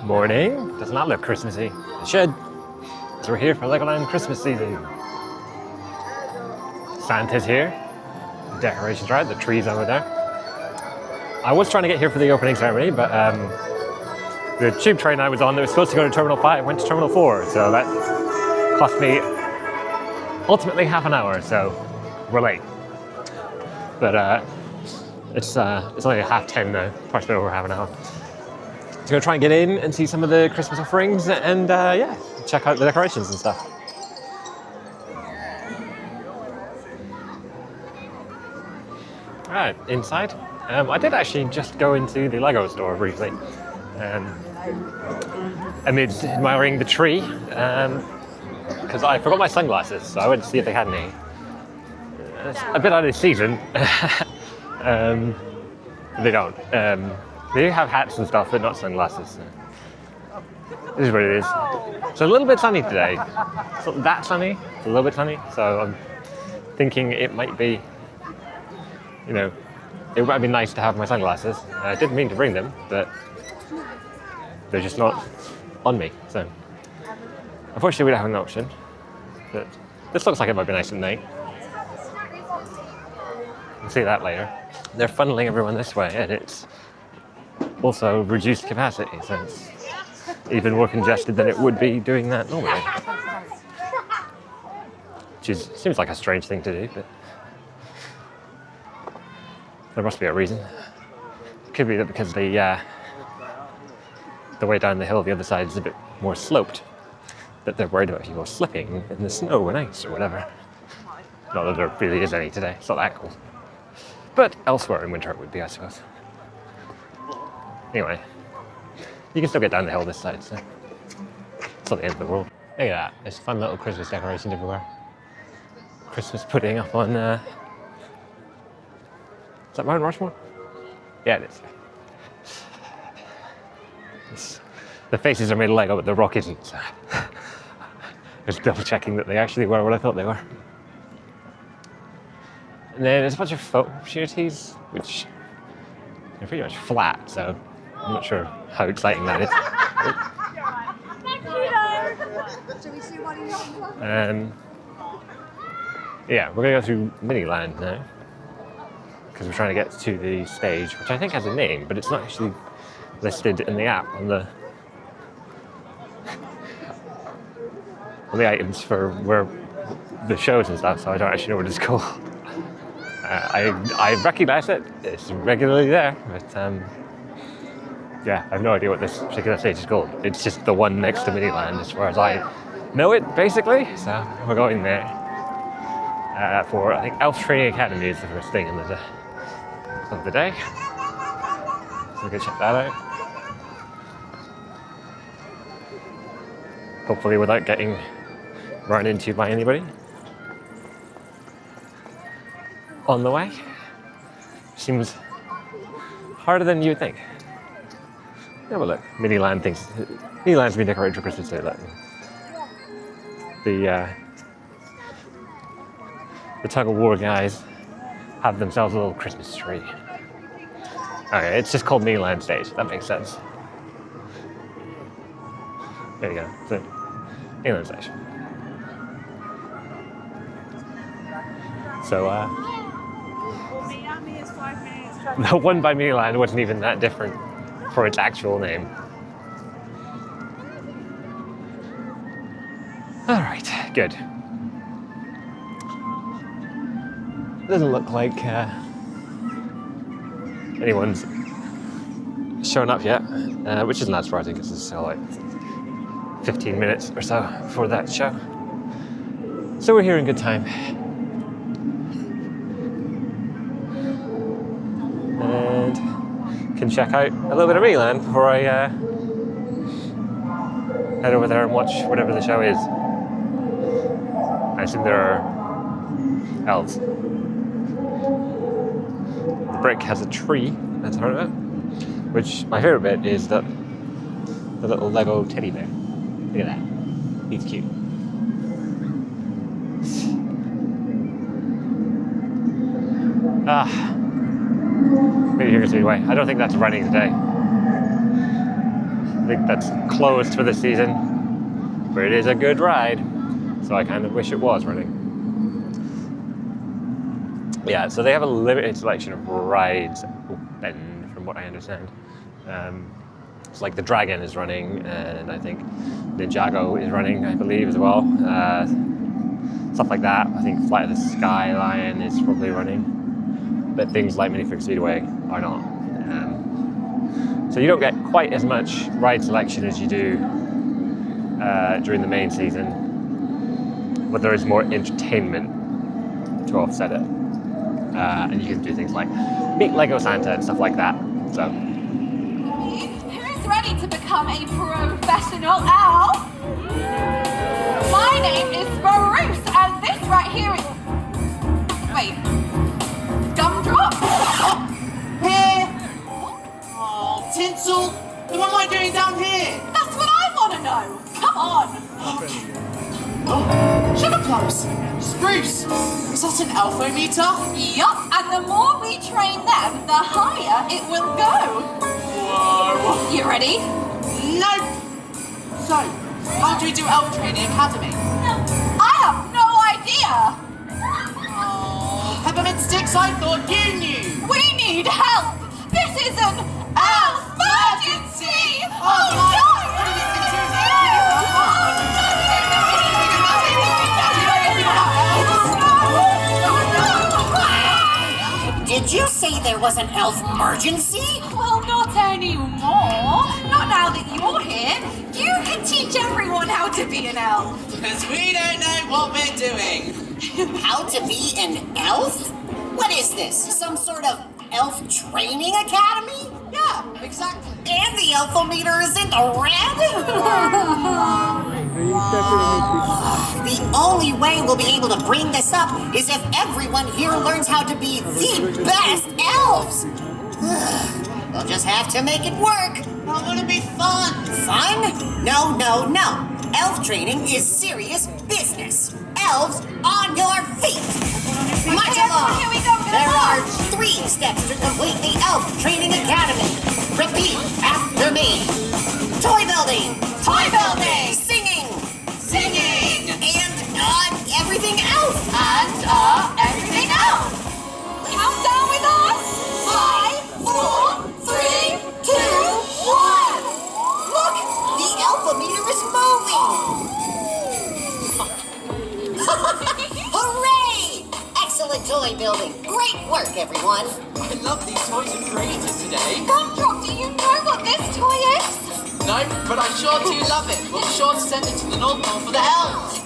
Morning. Does not look Christmassy. It should. So we're here for Legoland Christmas season. Santa's here. The decorations are out. The tree's over there. I was trying to get here for the opening ceremony, but the tube train I was on that was supposed to go to Terminal 5 went to Terminal 4, so that cost me ultimately half an hour, so we're late. But it's only 10:30 now, partially over half an hour. So I'm going to try and get in and see some of the Christmas offerings and yeah, check out the decorations and stuff. Alright, inside. I did actually just go into the LEGO store briefly. Amid admiring the tree, because I forgot my sunglasses, so I went to see if they had any. It's a bit out of season. They don't. They do have hats and stuff, but not sunglasses. So. This is what it is. It's a little bit sunny today. It's not that sunny, it's a little bit sunny, so I'm thinking it might be, you know, it might be nice to have my sunglasses. I didn't mean to bring them, but they're just not on me, so. Unfortunately, we don't have an option, but this looks like it might be nice at night. We'll see that later. They're funneling everyone this way, and it's also reduced capacity, so it's even more congested than it would be doing that normally. Which seems like a strange thing to do, but there must be a reason. It could be that because the way down the hill the other side is a bit more sloped, that they're worried about people slipping in the snow and ice or whatever. Not that there really is any today, it's not that cold. But elsewhere in winter it would be, I suppose. Anyway, you can still get down the hill this side, so it's not the end of the world. Look at that, there's fun little Christmas decorations everywhere. Christmas pudding up on, is that Mount Rushmore? Yeah, it is. The faces are made of Lego, but the rock isn't, so just double checking that they actually were what I thought they were. And then there's a bunch of photo opportunities, which are pretty much flat, so I'm not sure how exciting that is. Yeah, we're going to go through Miniland now, because we're trying to get to the stage, which I think has a name, but it's not actually listed in the app on the items for where the shows and stuff, so I don't actually know what it's called. I recognize it, it's regularly there, but yeah, I have no idea what this particular stage is called. It's just the one next to Miniland as far as I know it, basically, so we're going there for, I think, Elf Training Academy is the first thing of the day, so we can check that out. Hopefully without getting run into by anybody. On the way. Seems harder than you would think. Yeah, well look, Miniland's been decorated for Christmas too. Look. The tug of war guys have themselves a little Christmas tree. Okay, it's just called Miniland Stage. That makes sense. There you go. So, Miniland Stage. So, the one by Miniland wasn't even that different for its actual name. Alright, good. Doesn't look like anyone's shown up yet, which isn't that surprising because it's still like 15 minutes or so before that show. So we're here in good time. And can check out a little bit of Mainland before I head over there and watch whatever the show is. I assume there are elves. The brick has a tree that's part of it, which my favorite bit is the little Lego teddy bear. Look at that, he's cute. Ah. Maybe here's the way. I don't think that's running today. think that's closed for the season, but it is a good ride, so I kind of wish it was running. Yeah, so they have a limited selection of rides open, from what I understand. It's like the Dragon is running, and I think Ninjago is running, I believe, as well. Stuff like that. I think Flight of the Sky Lion is probably running, but things like Minifig Speedway are not. So you don't get quite as much ride selection as you do during the main season, but there is more entertainment to offset it. And you can do things like meet Lego Santa and stuff like that. So, who's ready to become a professional elf? My name is Bruce, and this right here is... Wait. Gumdrop? Here! Oh, Tinsel! What am I doing down here? That's what I want to know! Come on! Oh, sugar plums! Spruce! Is that an alphometer? Yup, and the more we train them, the higher it will go. Whoa! You ready? Nope! So, how do we do elf training academy? I have no idea! Oh, peppermint sticks, I thought you knew! We need help! This is an elf emergency! Oh no! Did you say there was an elf emergency? Well, not anymore. Not now that you're here. You can teach everyone how to be an elf. Because we don't know what we're doing. How to be an elf? What is this? Some sort of elf training academy? Yeah, exactly. And the elfometer is in the red? The only way we'll be able to bring this up is if everyone here learns how to be the best elves. We'll just have to make it work. Not gonna be fun. Fun? No, no, no. Elf training is serious business. Elves on your feet. March along. Here we go. There are 3 steps to complete the Elf Training Academy. Repeat after me. Toy building. Toy building. Singing. Singing. And everything else. And everything else. Count down with us. 5, 4, 3, 2, 1. Look, the elfometer is moving. Hooray! Excellent toy building. Great work, everyone. I love these toys you created today. Gumdrop, do you know what this toy is? No, but I sure do love it. We'll be sure to send it to the North Pole for the elves.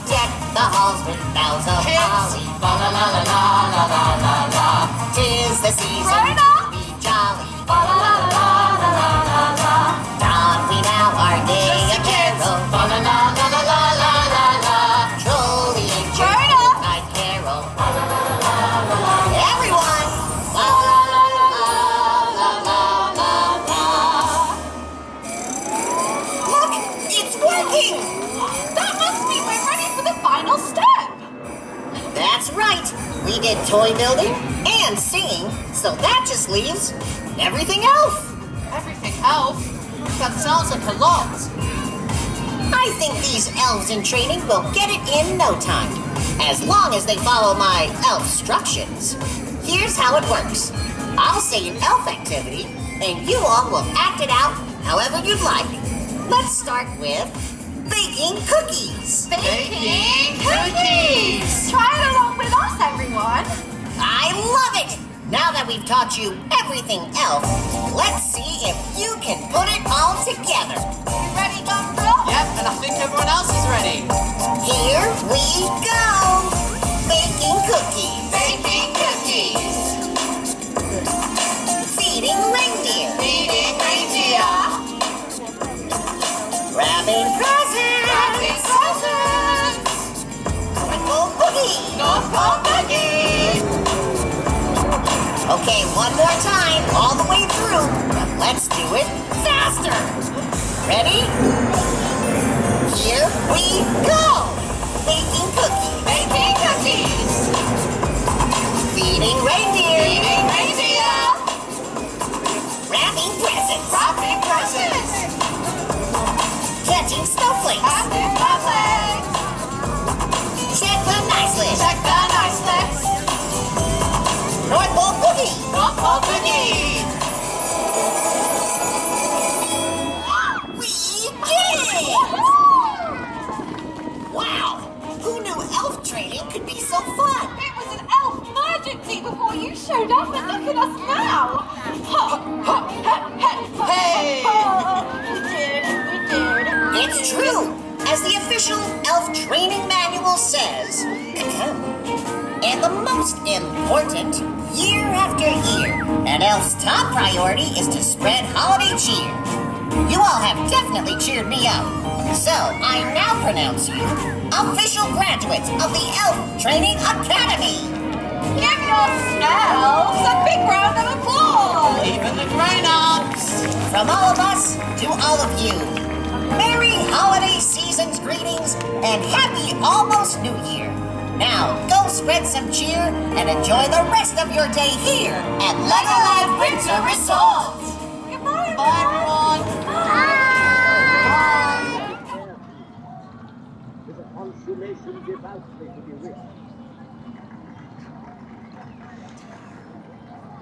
Deck the halls with boughs of Kids. holly. La la la la la la la la la. 'Tis the season Right to up. be jolly. La la la la la la la la. Don we now our gay Just the kids. apparel. La la la la la la la la la. Trolley and Right Jerry up. night carol. La la la la la la. Everyone. La la la la la la la la. Look, it's working. That must mean we're ready for the final step. That's right. We did toy building and singing, so that just leaves everything else. Everything elf? That sounds like a lot. I think these elves in training will get it in no time, as long as they follow my elf instructions. Here's how it works. I'll say an elf activity, and you all will act it out however you'd like. Let's start with baking cookies. Baking cookies. Try it along with us, everyone. I love it! Now that we've taught you everything elf, let's see if you can put it all together. You ready, Gumdrop? Yep, and I think everyone else is ready. Here we go! Baking cookies. Baking cookies. Feeding reindeer. Feeding reindeer. Wrapping presents. Wrapping presents. North Pole cookie. North Pole cookies. Okay, one more time, all the way through, but let's do it faster. Ready? Here we go! Baking cookies. Baking cookies. Feeding reindeer. Feeding reindeer. Wrapping presents. Wrapping presents. top of the knee. We did it! Wow! Who knew elf training could be so fun? It was an elf emergency before you showed up, and look at us now! Hey! We did. It's true! As the official elf training manual says, and the most important, year after year, an elf's top priority is to spread holiday cheer. You all have definitely cheered me up. So, I now pronounce you official graduates of the Elf Training Academy. Give yourselves a big round of applause! Even the grown-ups. From all of us to all of you, Merry Holiday Season's greetings and Happy Almost New Year. Now, go spread some cheer and enjoy the rest of your day here at LEGOLAND Windsor Resort. Goodbye, Bye, everyone. With a consummation devoutly to be wished.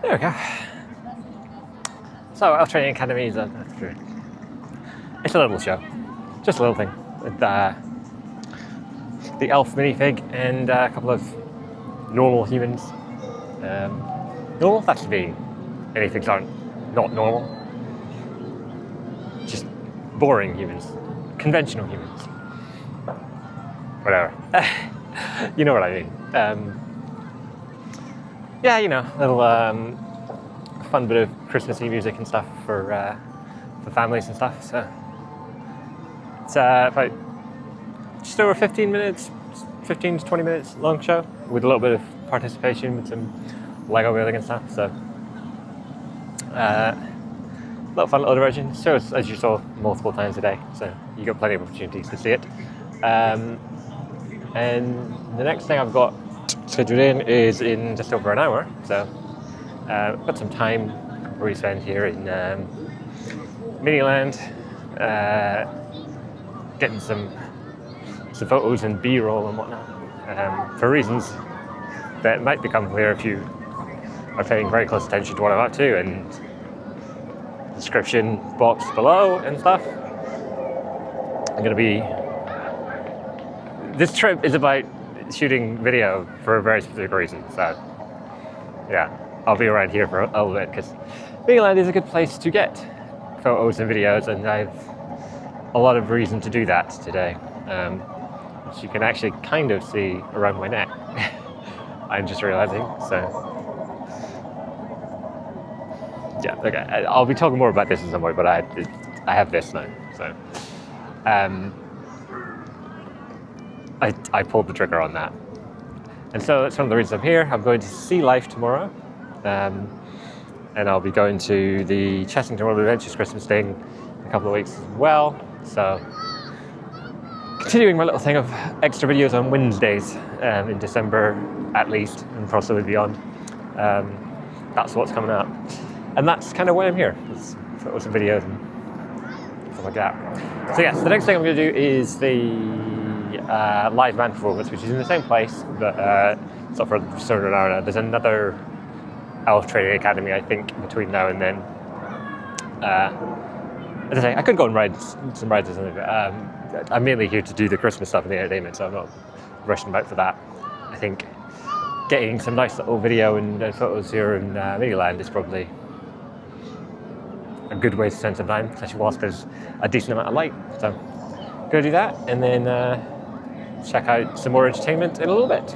There we go. So, Elf Training Academy is it's a little show. Just a little thing. With the elf minifig and a couple of normal humans. Normal? That should be. Minifigs aren't not normal. Just boring humans. Conventional humans. Whatever. You know what I mean. Yeah, you know, little fun bit of Christmassy music and stuff for families and stuff. So it's about just over 15 minutes, 15 to 20 minutes long show with a little bit of participation with some Lego building and stuff. So a little fun little diversion. Shows, as you saw, multiple times a day, so you got plenty of opportunities to see it. And the next thing I've got scheduled in is in just over an hour, so I've got some time where we spend here in Miniland, getting some photos and B-roll and whatnot, for reasons that might become clear if you are paying very close attention to what I'm up to, and description box below and stuff. I'm going to be... This trip is about shooting video for a very specific reason, so yeah, I'll be around here for a little bit because Mainland is a good place to get photos and videos, and I have a lot of reason to do that today, which you can actually kind of see around my neck. I'm just realizing, so yeah, okay, I'll be talking more about this in some way, but I have this now, so I pulled the trigger on that. And so that's one of the reasons I'm here. I'm going to Sea Life tomorrow. And I'll be going to the Chessington World Adventures Christmas thing in a couple of weeks as well. So continuing my little thing of extra videos on Wednesdays in December at least, and possibly beyond. That's what's coming up. And that's kind of why I'm here. It's photos and videos and stuff like that. So yes, the next thing I'm going to do is the live band performance, which is in the same place, but it's not for just over an hour now. There's another Elf Training Academy, I think, between now and then. As I say, I could go and ride some rides or something, but I'm mainly here to do the Christmas stuff and the entertainment, so I'm not rushing about for that. I think getting some nice little video and photos here in Miniland is probably a good way to spend some time, especially whilst there's a decent amount of light. So go do that, and then check out some more entertainment in a little bit.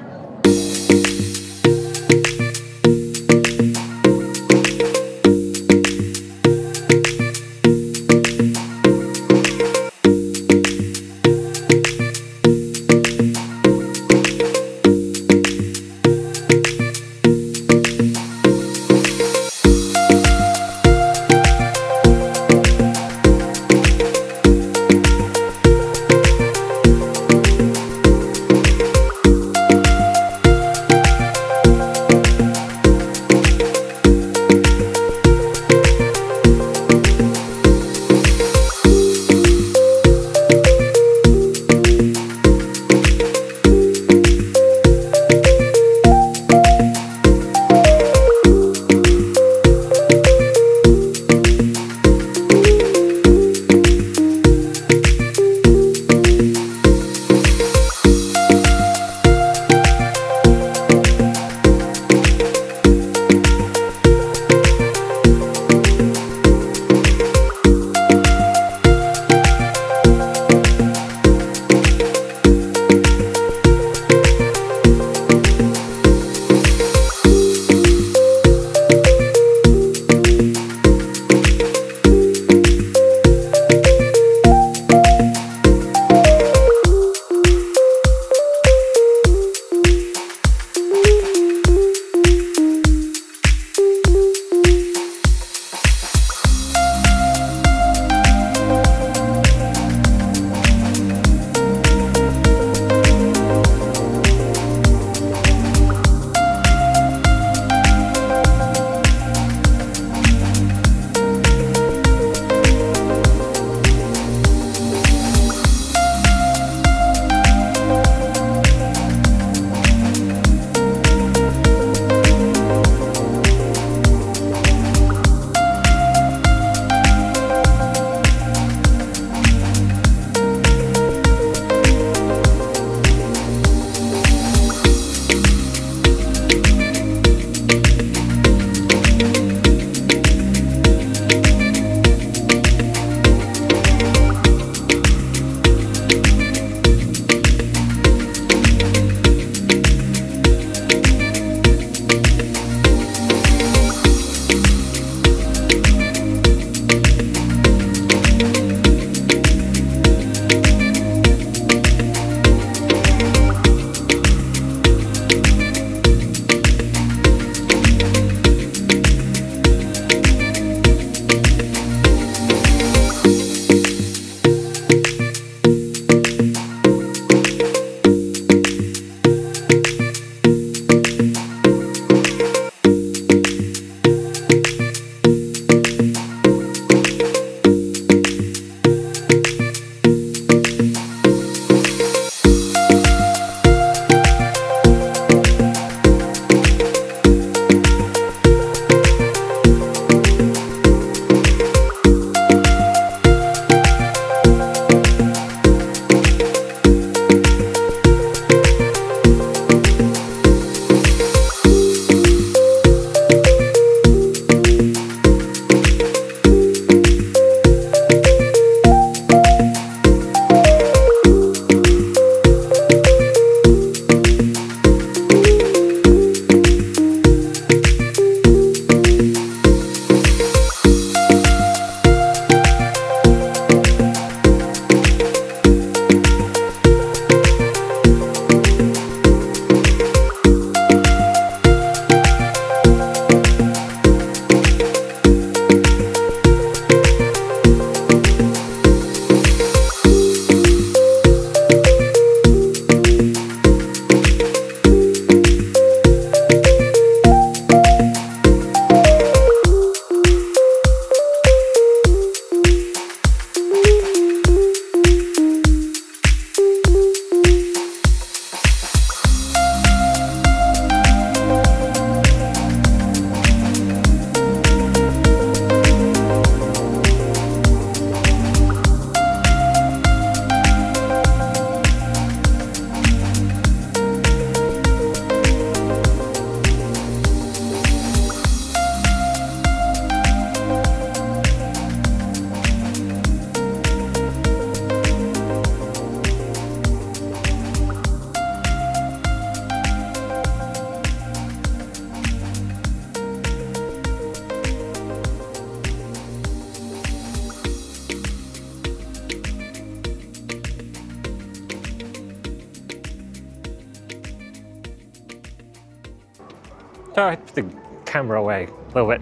So I put the camera away a little bit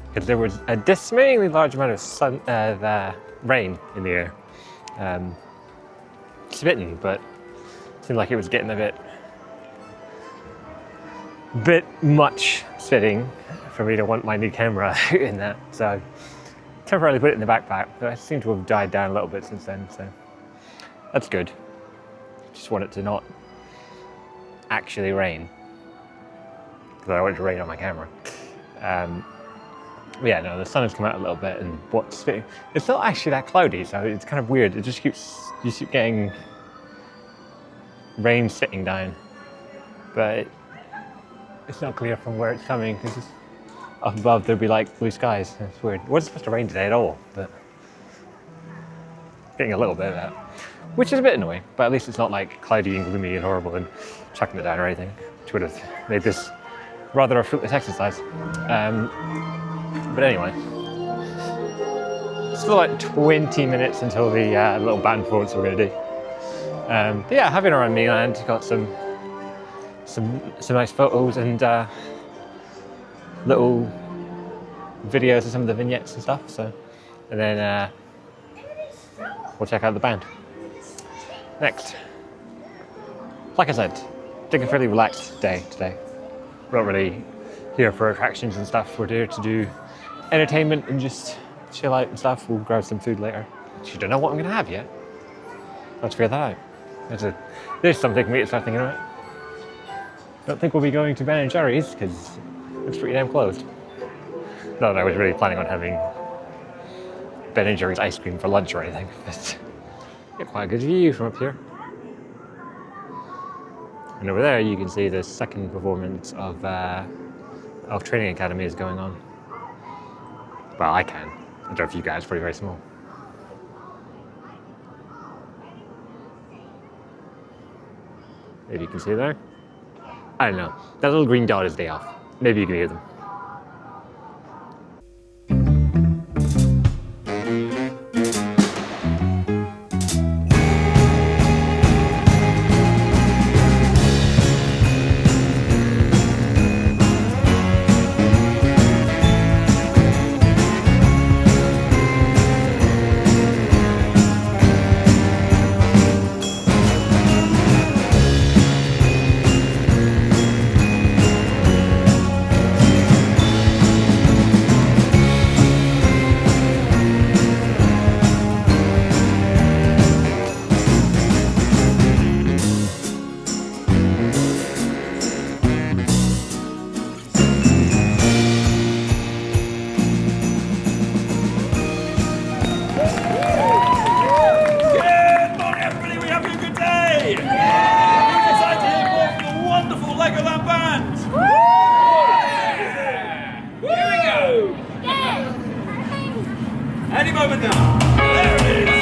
because there was a dismayingly large amount of rain in the air. Spitting, but it seemed like it was getting a bit much spitting for me to want my new camera in that. So I temporarily put it in the backpack, but I seem to have died down a little bit since then, so that's good. Just want it to not actually rain, because I don't want it to rain on my camera. But yeah, no, the sun has come out a little bit, and what's spitting, it's not actually that cloudy, so it's kind of weird. It just keeps, you keep getting rain spitting down, but it's not clear from where it's coming, because up above there'd be like blue skies. It's weird. It wasn't supposed to rain today at all, but getting a little bit of that, which is a bit annoying, but at least it's not like cloudy and gloomy and horrible and chucking it down or anything, which would have made this rather a fruitless exercise. But anyway, still like 20 minutes until the little band performance we're going to do. But yeah, having around Mainland, got some nice photos and little videos of some of the vignettes and stuff. So, and then we'll check out the band next. Like I said, taking a fairly relaxed day today. We're not really here for attractions and stuff. We're here to do entertainment and just chill out and stuff. We'll grab some food later. Actually, don't know what I'm going to have yet. Let's figure that out. There's something for me to start thinking about. Don't think we'll be going to Ben & Jerry's because it's pretty damn closed. Not that I was really planning on having Ben & Jerry's ice cream for lunch or anything. But get quite a good view from up here. And over there you can see the second performance of Training Academy is going on. Well, I can. I don't know if you guys, pretty very small. Maybe you can see there. I don't know. That little green dot is day off. Maybe you can hear them. LEGOLAND Band! Here we go! Any moment now. There it is!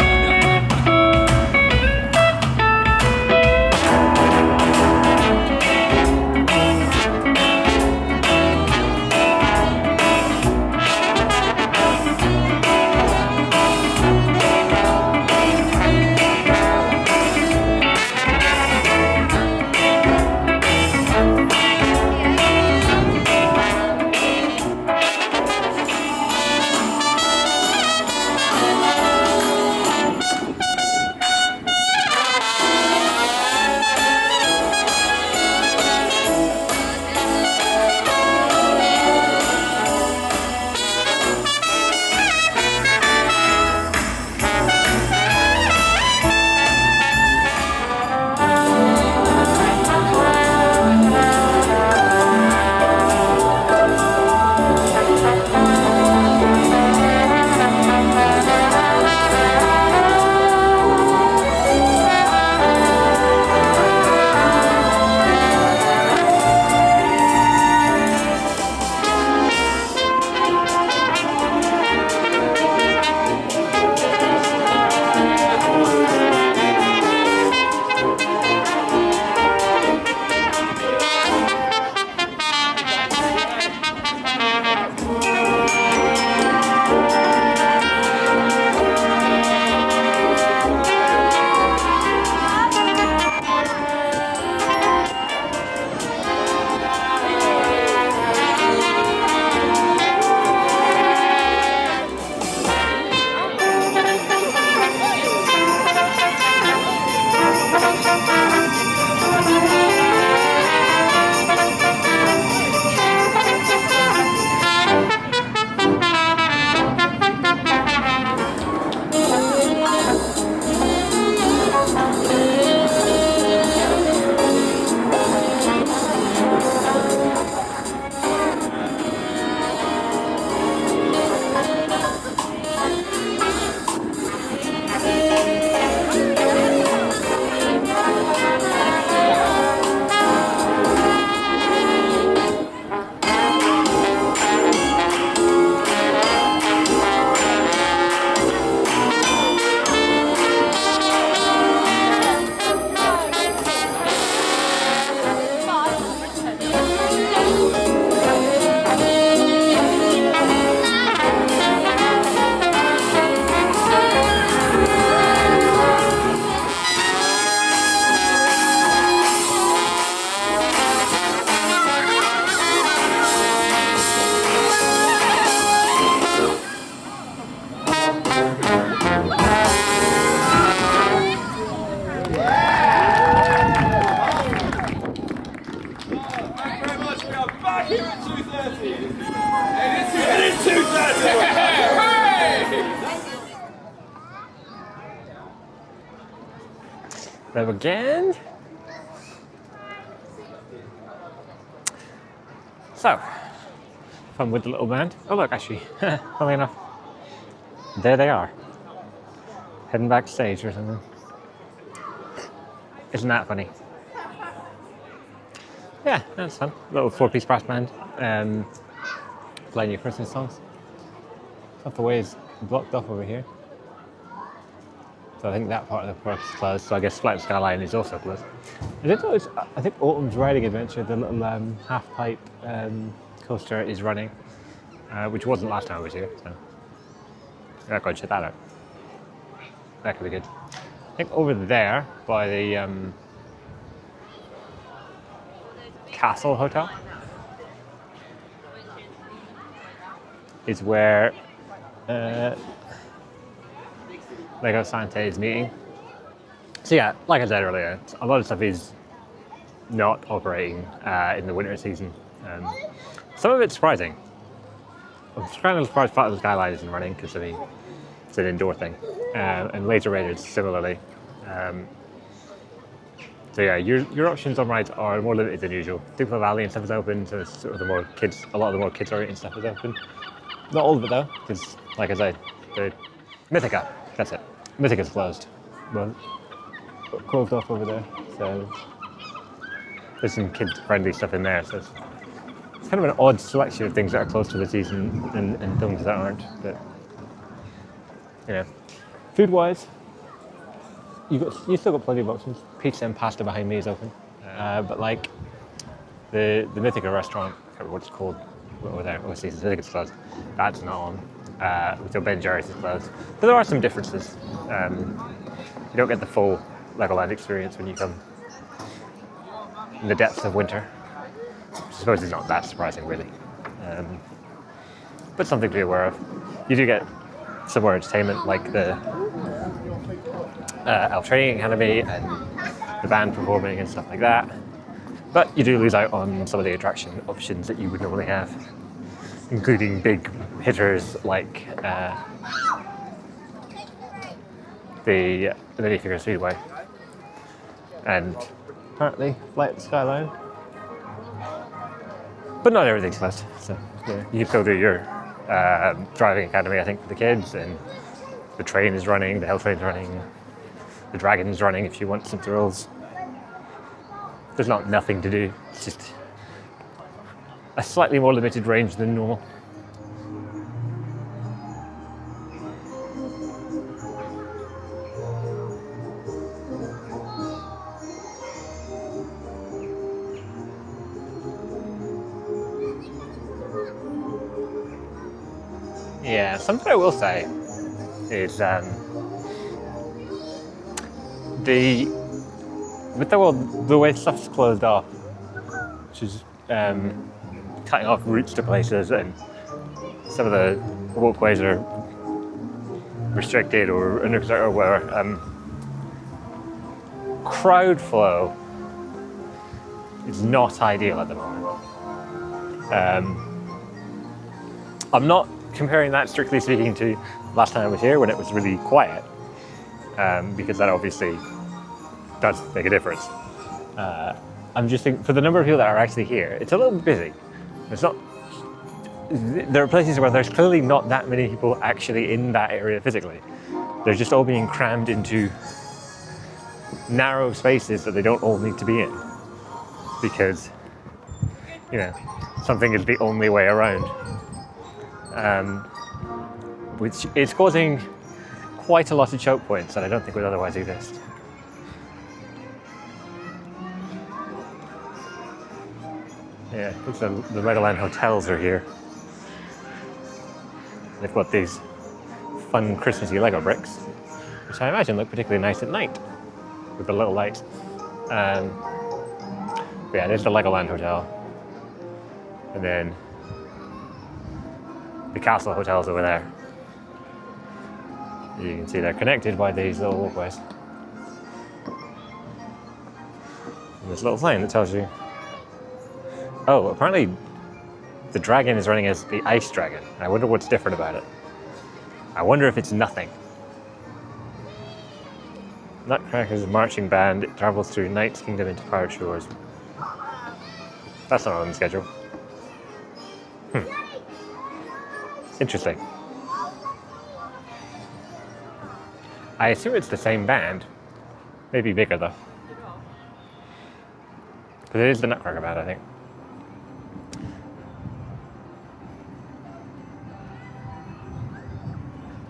There again. So, fun with the little band. Oh look, actually, funnily enough, there they are. Heading backstage or something. Isn't that funny? Yeah, that's fun. Little 4-piece brass band. Playing your Christmas songs. Half the way is blocked off over here. So I think that part of the park is closed. So I guess Flight of Skyline is also closed. I did notice, I think Autumn's Riding Adventure, the little half-pipe coaster is running, which wasn't last time I was here. So yeah, go and check that out. That could be good. I think over there by the Castle Hotel is where LEGO Santa is meeting. So yeah, like I said earlier, a lot of stuff is not operating in the winter season. Some of it's surprising. I'm kind of surprised Flight of the Skyline isn't running because I mean, it's an indoor thing. And Laser Raiders similarly. So yeah, your options on rides are more limited than usual. Duplo Valley and stuff is open, so it's sort of a lot of the more kids-oriented stuff is open. Not all of it though, because like I said, the Mythica, that's it. Mythica's closed. Well, closed off over there, so there's some kid-friendly stuff in there. So it's kind of an odd selection of things that are close to the season and things that aren't. But you know, food-wise, you still got plenty of options. Pizza and pasta behind me is open, but like the Mythica restaurant, I can't remember what it's called. Over there, I think it's closed. That's not on. So Ben Jerry's is closed. But there are some differences. You don't get the full LEGOLAND experience when you come in the depths of winter. I suppose it's not that surprising, really. But something to be aware of. You do get some more entertainment, like the Elf Training Academy and the band performing and stuff like that. But you do lose out on some of the attraction options that you would normally have, including big hitters like the Minifigure Speedway and apparently Flight of the Skyline. But not everything's closed, so yeah, you can still do your driving academy, I think, for the kids, and the train is running, the Hell Train's running, the Dragon's running if you want some thrills. There's not nothing to do, it's just a slightly more limited range than normal. Yeah, something I will say is the way stuff's closed off, which is cutting off routes to places, and some of the walkways are restricted or whatever. Crowd flow is not ideal at the moment. I'm not comparing that, strictly speaking, to last time I was here when it was really quiet, because that obviously does make a difference. I'm just thinking, for the number of people that are actually here, it's a little bit busy. It's not. There are places where there's clearly not that many people actually in that area physically. They're just all being crammed into narrow spaces that they don't all need to be in, because, you know, something is the only way around. Which is causing quite a lot of choke points that I don't think would otherwise exist. Yeah, looks like the LEGOLAND hotels are here. They've got these fun Christmassy Lego bricks, which I imagine look particularly nice at night with the little lights. But yeah, there's the LEGOLAND Hotel. And then the Castle Hotel's over there. You can see they're connected by these little walkways. And this little sign that tells you. Oh, apparently the dragon is running as the Ice Dragon. I wonder what's different about it. I wonder if it's nothing. Nutcracker's marching band. It travels through Night's Kingdom into Pirate Shores. That's not on the schedule. Interesting. I assume it's the same band. Maybe bigger though. Because it is the Nutcracker Band, I think.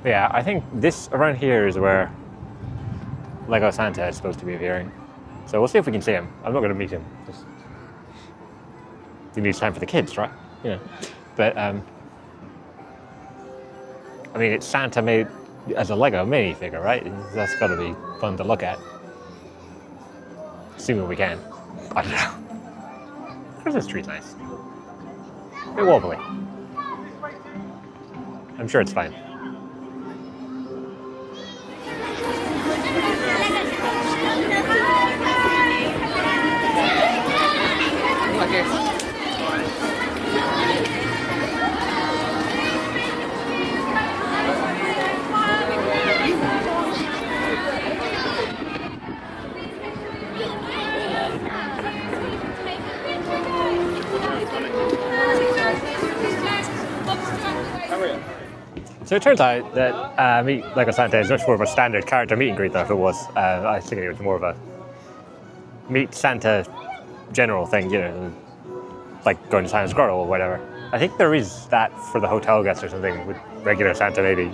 Yeah, I think this around here is where Lego Santa is supposed to be appearing. So we'll see if we can see him. I'm not going to meet him. Just... He needs time for the kids, right? You know. But, I mean, it's Santa made as a Lego minifigure, right? That's got to be fun to look at. Assuming we can. I don't know. Christmas tree's nice. A bit wobbly. I'm sure it's fine. So it turns out that Meet Lego Santa is much more of a standard character meet and greet than it was. I was thinking it was more of a Meet Santa general thing, you know, like going to Times Square or whatever. I think there is that for the hotel guests or something with regular Santa maybe.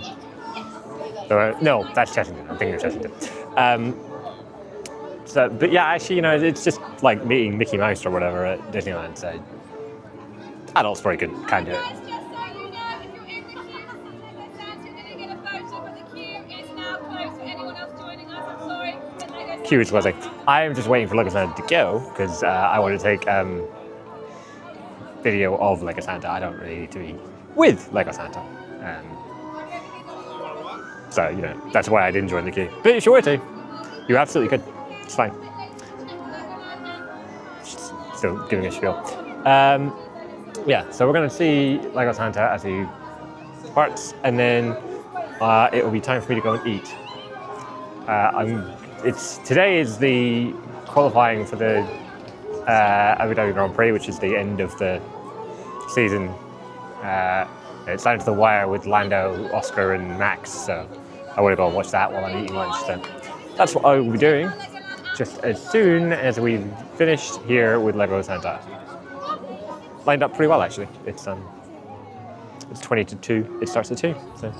No, that's Chessington. I'm thinking of Chessington. But yeah, actually, you know, it's just like meeting Mickey Mouse or whatever at Disneyland. So adults probably could kind of do it. Queue is closing. I'm just waiting for Lego Santa to go because I want to take video of Lego Santa. I don't really need to be with Lego Santa. So, you know, that's why I didn't join the queue. But if you were to, you absolutely could. It's fine. Still giving a spiel. Yeah, so we're going to see Lego Santa as he departs, and then it will be time for me to go and eat. Today is the qualifying for the Abu Dhabi Grand Prix, which is the end of the season. It's down to the wire with Lando, Oscar, and Max, so I want to go and watch that while I'm eating lunch. So that's what I will be doing just as soon as we've finished here with Lego Santa. Lined up pretty well, actually. It's 20 to 2. It starts at 2, so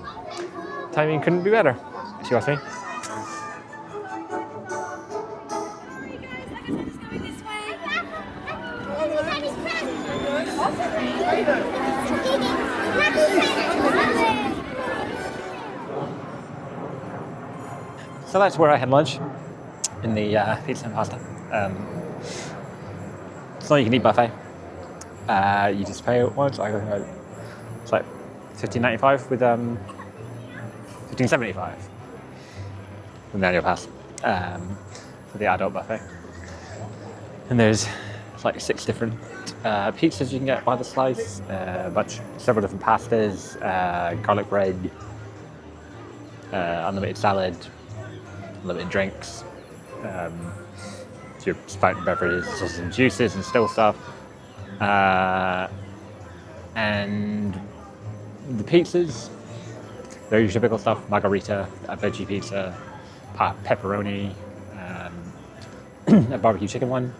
timing couldn't be better, if you ask me. So that's where I had lunch, in the pizza and pasta. It's not you can eat buffet. You just pay once. It's like $15.95 with $15.75 with the annual pass for the adult buffet. And there's like 6 different pizzas you can get by the slice, several different pastas, garlic bread, unlimited salad, unlimited drinks, your spouting beverages and juices and still stuff. And the pizzas, they're your typical stuff: margarita, a veggie pizza, pepperoni, a barbecue chicken one.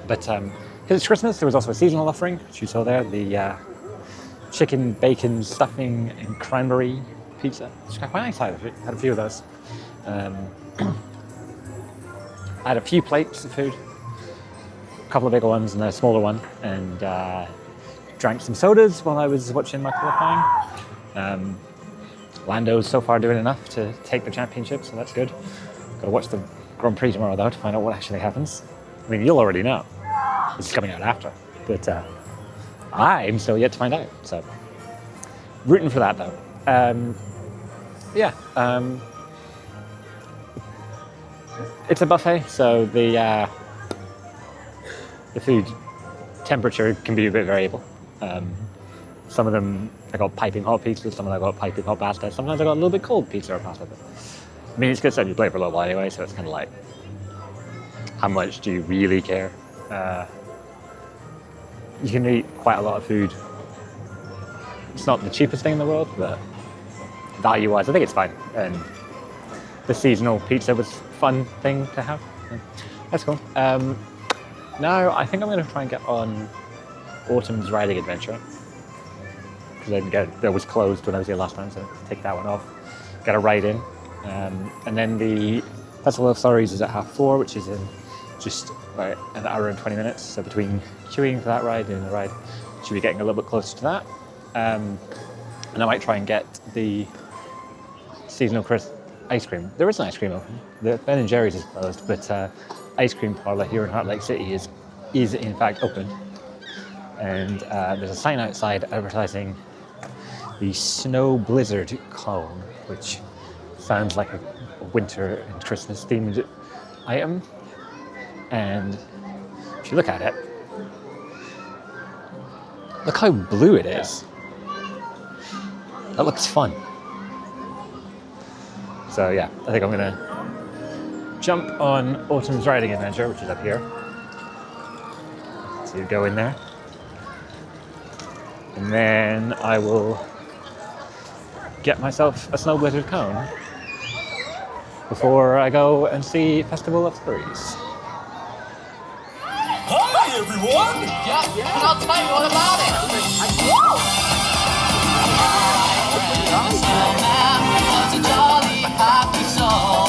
But because it's Christmas, there was also a seasonal offering, which you saw there, the chicken, bacon, stuffing, and cranberry pizza. It's quite nice. I had a few of those. I had a few plates of food, a couple of bigger ones and a smaller one, and drank some sodas while I was watching my qualifying. Lando's so far doing enough to take the championship, so that's good. Got to watch the Grand Prix tomorrow though to find out what actually happens. I mean, you'll already know. It's coming out after, but I'm still yet to find out. So rooting for that though. It's a buffet, so the food temperature can be a bit variable. Some of them I got piping hot pizza, some of them I got piping hot pasta. Sometimes I got a little bit cold pizza or pasta. But I mean, it's good stuff. You play for a little while anyway, so it's kind of like, how much do you really care? You can eat quite a lot of food. It's not the cheapest thing in the world, but value-wise, I think it's fine. And the seasonal pizza was a fun thing to have. So that's cool. Now I think I'm going to try and get on Autumn's Riding Adventure, because that was closed when I was here last time, so take that one off. Got a ride in, and then the Festival of Flurries is at 4:30, which is in just about an hour and 20 minutes. So between queuing for that ride and the ride, should be getting a little bit closer to that. And I might try and get the seasonal ice cream. There is an ice cream open. The Ben & Jerry's is closed, but ice cream parlor here in Heart Lake City is in fact open. And there's a sign outside advertising the Snow Blizzard cone, which sounds like a winter and Christmas themed item. And if you look at it, look how blue it is. That looks fun. So yeah, I think I'm gonna jump on Autumn's Riding Adventure, which is up here. So you go in there. And then I will get myself a Snow Blizzard cone before I go and see Festival of Flurries. Hi, everyone! Yeah, and I'll tell you all about it. Loves a jolly, happy soul,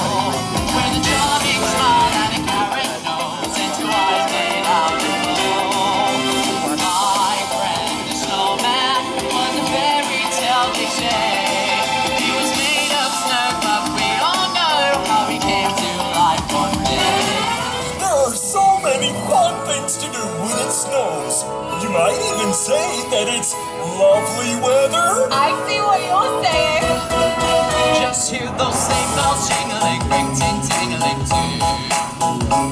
with a charming smile and a carrot nose, and 2 eyes made out of gold. My friend, the snowman, was a fairy tale cliché. He was made of snow, but we all know how he came to life one day. There are so many fun things to do when it snows. You might even say that it's lovely weather. I see what you're saying. Just hear those sleigh bells jingling, ring ting tingling too.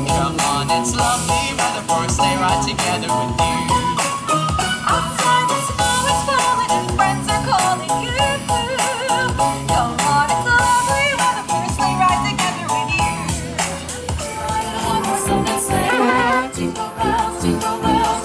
Come on, it's lovely weather for a sleigh ride together with you. Outside the snow is falling and friends are calling you. Come on, it's lovely weather for a sleigh ride together with you. So let's say, jingle bells,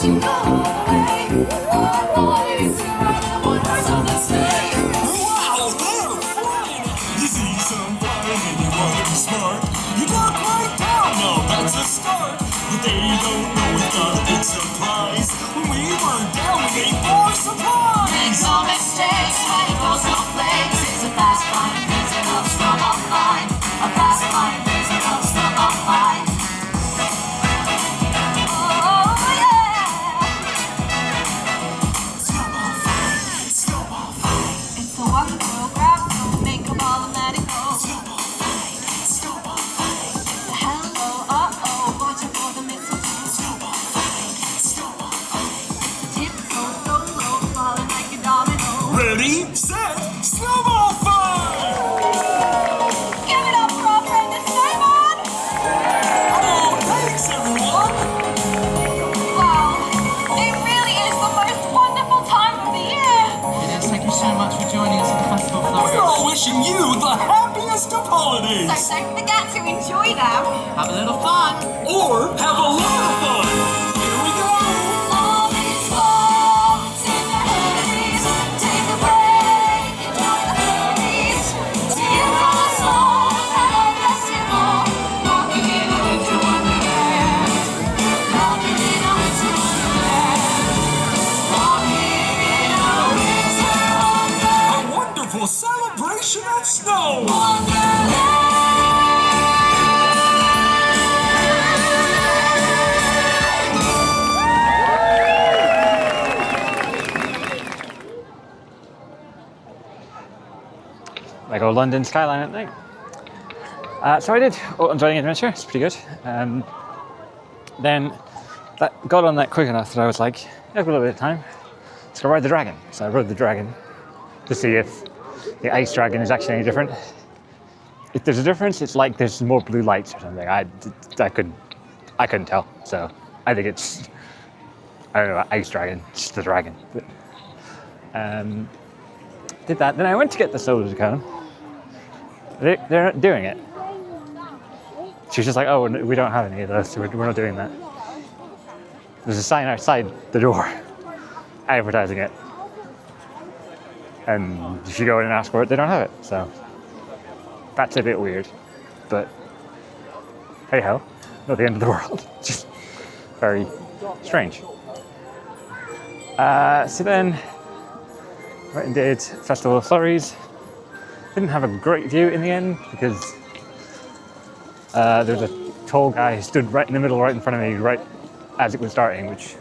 jingle all the way. One voice, riding a one-horse open sleigh. Wow, they're flying! You see some fun and you want to be smart. You got right down, now that's a start. But they don't know we got a big surprise. When we were down, we ate more surprise. Makes no mistakes when it goes no flakes. It's a fast flying visit of Snowball Line. A fast flying visit of Snowball Line. Oh yeah! Snowball fight, snowball fight, It's a wonderful grab, so make a ball and let it go. snowball fight, snowball fight, Hello, watching for the mistletoe. snowball fight, snowball fight. Tiptoe so low, falling like a domino. Ready, set, snowball fight! Give it up for our friend the Snowman! Oh, thanks everyone! Wow, it really is the most wonderful time of the year. It is. Thank you so much for joining us at the Festival of We're Flurries. all wishing you the happiest of holidays! So don't forget to enjoy them. Have a little fun. Or have a lot of fun! Here we go! All these folks in their hoodies, take a break, enjoy the flurries. Tears on the soul, have a festival. Walking in a winter wonderland. Walking in a winter wonderland. Walking in a winter A wonderful celebration of snow! wonderland. LEGO London skyline at night. So I did Autumn's Riding Adventure. It's pretty good. Then that got on that quick enough that I was like, yeah, I've got a little bit of time. Let's go ride the dragon. So I rode the dragon to see if the ice dragon is actually any different. If there's a difference, it's like there's more blue lights or something. I couldn't tell. So I think it's, I don't know, ice dragon, just the dragon. But, did that. Then I went to get the soda cone. They're not doing it. She was just like, oh, we don't have any of those, so we're not doing that. There's a sign outside the door advertising it. And if you go in and ask for it, they don't have it. So that's a bit weird. But hey ho, not the end of the world. Just very strange. So then went and did Festival of Flurries. Didn't have a great view in the end because there was a tall guy who stood right in the middle, right in front of me, right as it was starting, which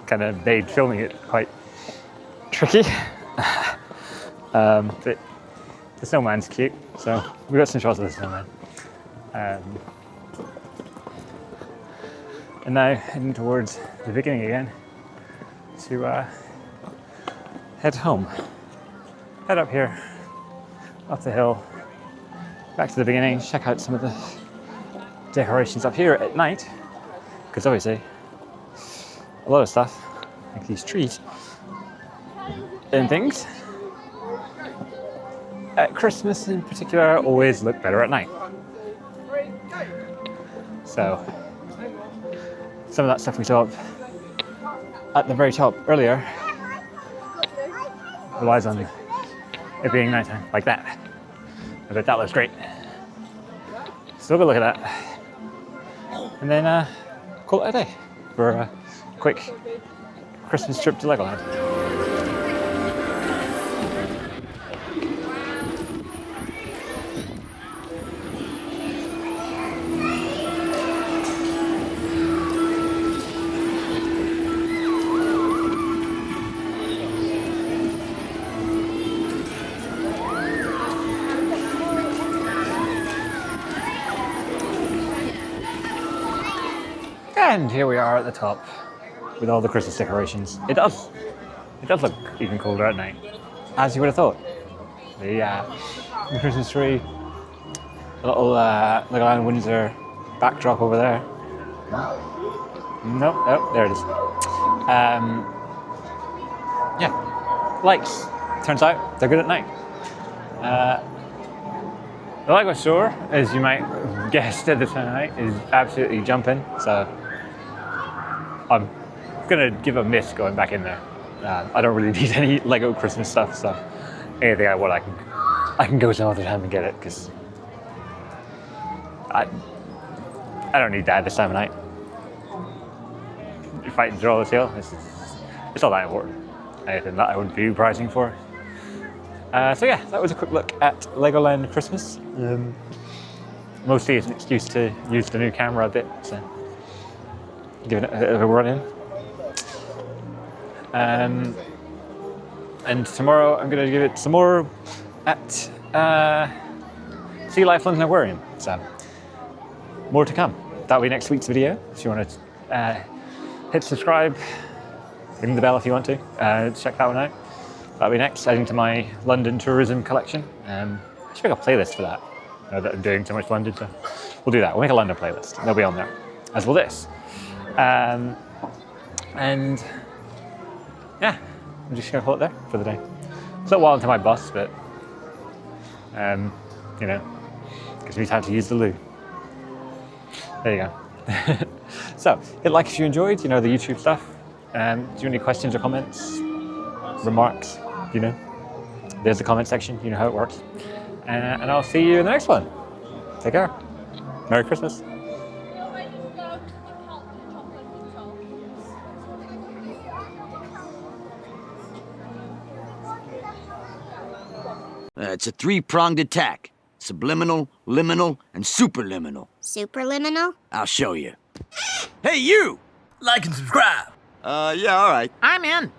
kind of made filming it quite tricky. But the snowman's cute, so we got some shots of the snowman. And now heading towards the beginning again to head home. Head up here, up the hill, back to the beginning, check out some of the decorations up here at night, because obviously a lot of stuff, like these trees and things, at Christmas in particular, always look better at night. So, some of that stuff we saw up at the very top earlier relies on it being nighttime, like that. I bet that looks great. So we'll go look at that. And then call it a day for a quick Christmas trip to Legoland. And here we are at the top with all the Christmas decorations. It does look even colder at night, as you would have thought. The Christmas tree, a little LEGOLAND Windsor backdrop over there. Nope, oh, there it is. Yeah, lights. Turns out they're good at night. The LEGO store, as you might have guessed at the time of night, is absolutely jumping. So I'm gonna give a miss going back in there. I don't really need any Lego Christmas stuff, so anything I want, I can go some other time and get it, because I don't need that this time of night. Fighting through all this hill, it's not that important. Anything that I wouldn't be pricing for. So yeah, that was a quick look at Legoland Christmas. Mostly it's an excuse to use the new camera a bit, so giving it a bit of a run in. And tomorrow I'm going to give it some more at Sea Life London Aquarium. So more to come. That'll be next week's video. If you want to hit subscribe, ring the bell if you want to. Check that one out. That'll be next, adding to my London tourism collection. I should make a playlist for that. Now that I'm doing so much London, so we'll do that. We'll make a London playlist. They'll be on there, as will this. And yeah, I'm just gonna call it there for the day. It's a while until my bus, but you know, gives me time to use the loo. There you go. So hit like if you enjoyed, you know, the YouTube stuff. Do you have any questions or comments, remarks? You know, there's the comment section. You know how it works. And I'll see you in the next one. Take care. Merry Christmas. It's a three-pronged attack. Subliminal, liminal, and superliminal. Superliminal? I'll show you. Hey, you! Like and subscribe. Yeah, all right. I'm in.